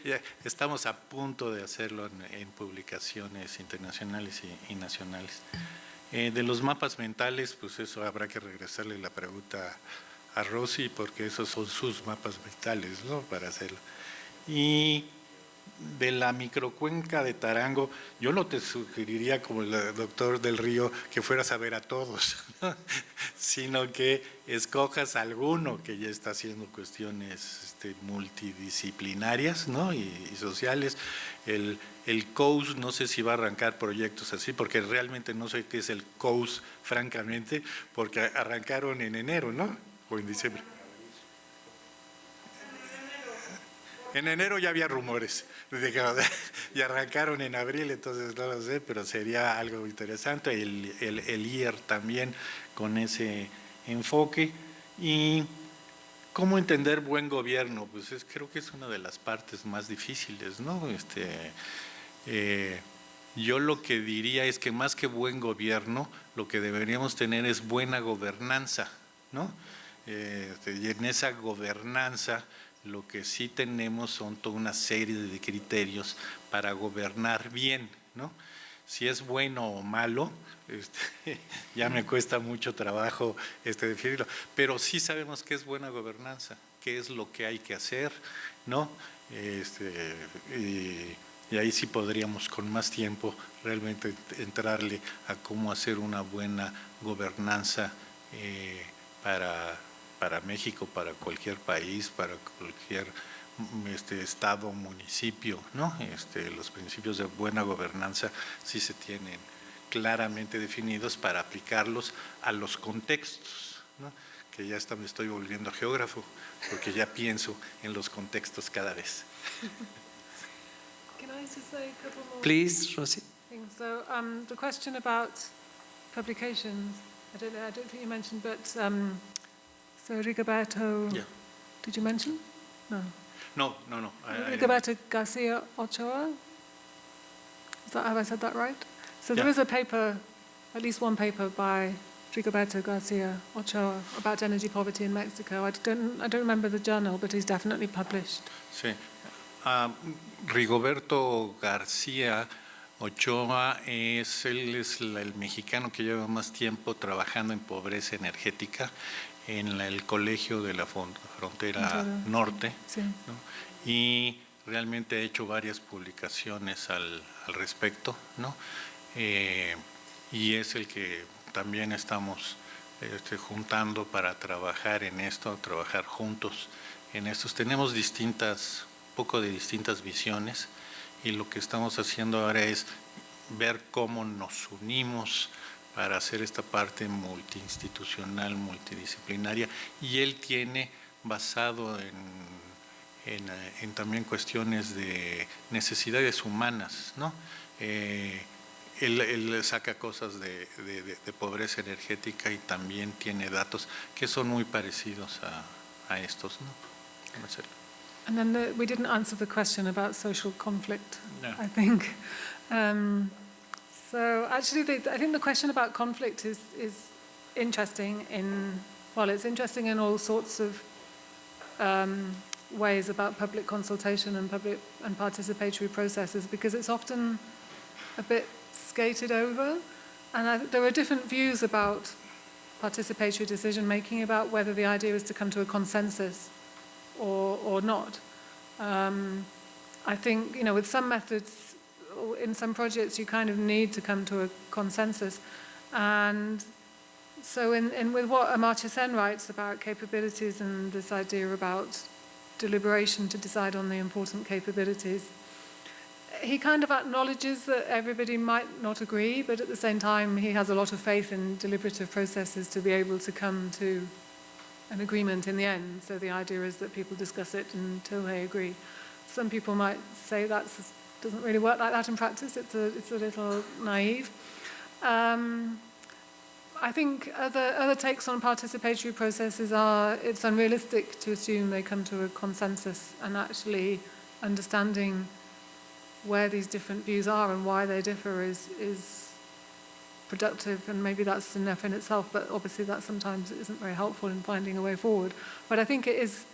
Ya estamos a punto de hacerlo en publicaciones internacionales y nacionales. De los mapas mentales, pues eso habrá que regresarle la pregunta a Rosy, porque esos son sus mapas mentales, ¿no? Para hacerlo. Y de la microcuenca de Tarango, yo no te sugeriría, como el doctor del Río, que fueras a ver a todos, ¿no? Sino que escojas alguno que ya está haciendo cuestiones multidisciplinarias, ¿no? y sociales. El COUS, no sé si va a arrancar proyectos así, porque realmente no sé qué es el COUS, francamente, porque arrancaron en enero, ¿no? O en diciembre. En enero ya había rumores, y arrancaron en abril, entonces no lo sé, pero sería algo interesante. El IER también con ese enfoque. Y cómo entender buen gobierno, pues creo que es una de las partes más difíciles, ¿no? Yo lo que diría es que más que buen gobierno, lo que deberíamos tener es buena gobernanza, ¿no? Y en esa gobernanza lo que sí tenemos son toda una serie de criterios para gobernar bien, ¿no? Si es bueno o malo, ya me cuesta mucho trabajo definirlo, pero sí sabemos qué es buena gobernanza, qué es lo que hay que hacer, ¿no? Y ahí sí podríamos con más tiempo realmente entrarle a cómo hacer una buena gobernanza para México, para cualquier país, para cualquier estado o municipio, ¿no? Los principios de buena gobernanza sí se tienen claramente definidos para aplicarlos a los contextos, ¿no? Que ya me estoy volviendo geógrafo, porque ya pienso en los contextos cada vez. Can I just say a couple more Please, Rosy. things? So the question about publications, I don't think you mentioned, but so Rigoberto, Yeah. did you mention? No. No. Rigoberto Garcia Ochoa. Have I said that right? So there Yeah. is a paper, at least one paper by Rigoberto Garcia Ochoa about energy poverty in Mexico. I don't remember the journal, but he's definitely published. Sí. Rigoberto García Ochoa es el mexicano que lleva más tiempo trabajando en pobreza energética en el Colegio de la Frontera Norte, Sí. ¿no? Y realmente ha hecho varias publicaciones al respecto, ¿no? Y es el que también estamos juntando para trabajar en esto, trabajar juntos en estos. Tenemos poco de distintas visiones, y lo que estamos haciendo ahora es ver cómo nos unimos para hacer esta parte multiinstitucional, multidisciplinaria, y él tiene basado en también cuestiones de necesidades humanas, ¿no? Él saca cosas de pobreza energética y también tiene datos que son muy parecidos a estos, ¿no? Marcelo. And then we didn't answer the question about social conflict, No. I think. So actually, I think the question about conflict is interesting it's interesting in all sorts of ways about public consultation and public and participatory processes, because it's often a bit skated over, and there are different views about participatory decision making, about whether the idea is to come to a consensus or not. I think, with some methods, in some projects, you kind of need to come to a consensus. And so with what Amartya Sen writes about capabilities and this idea about deliberation to decide on the important capabilities, he kind of acknowledges that everybody might not agree, but at the same time, he has a lot of faith in deliberative processes to be able to come to an agreement in the end. So the idea is that people discuss it until they agree. Some people might say that doesn't really work like that in practice. It's a little naive. I think other takes on participatory processes are it's unrealistic to assume they come to a consensus, and actually understanding where these different views are and why they differ is productive, and maybe that's enough in itself, but obviously that sometimes isn't very helpful in finding a way forward. But I think it is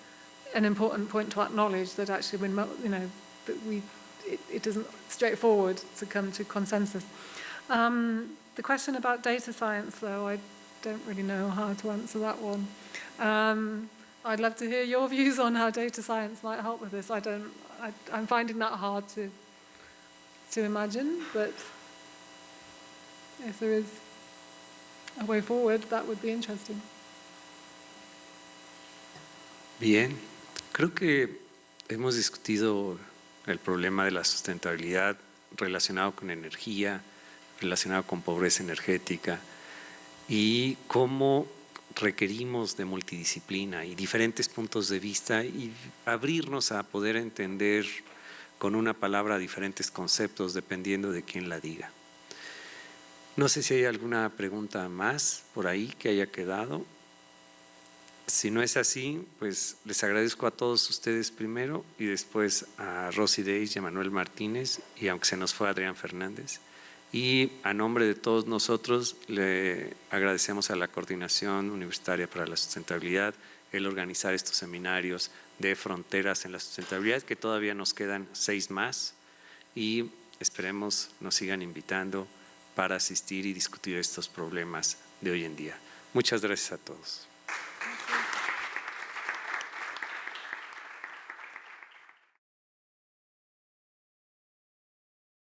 an important point to acknowledge that actually it isn't straightforward to come to consensus. The question about data science, though, I don't really know how to answer that one. I'd love to hear your views on how data science might help with this. I'm finding that hard to imagine, but if there is a way forward, that would be interesting. Bien, creo que hemos discutido el problema de la sustentabilidad relacionado con energía, relacionado con pobreza energética, y cómo requerimos de multidisciplina y diferentes puntos de vista, y abrirnos a poder entender con una palabra diferentes conceptos dependiendo de quién la diga. No sé si hay alguna pregunta más por ahí que haya quedado. Si no es así, pues les agradezco a todos ustedes primero, y después a Rosy Deis y a Manuel Martínez, y aunque se nos fue Adrián Fernández. Y a nombre de todos nosotros le agradecemos a la Coordinación Universitaria para la Sustentabilidad el organizar estos seminarios de fronteras en la sustentabilidad, que todavía nos quedan 6 más, y esperemos nos sigan invitando para asistir y discutir estos problemas de hoy en día. Muchas gracias a todos.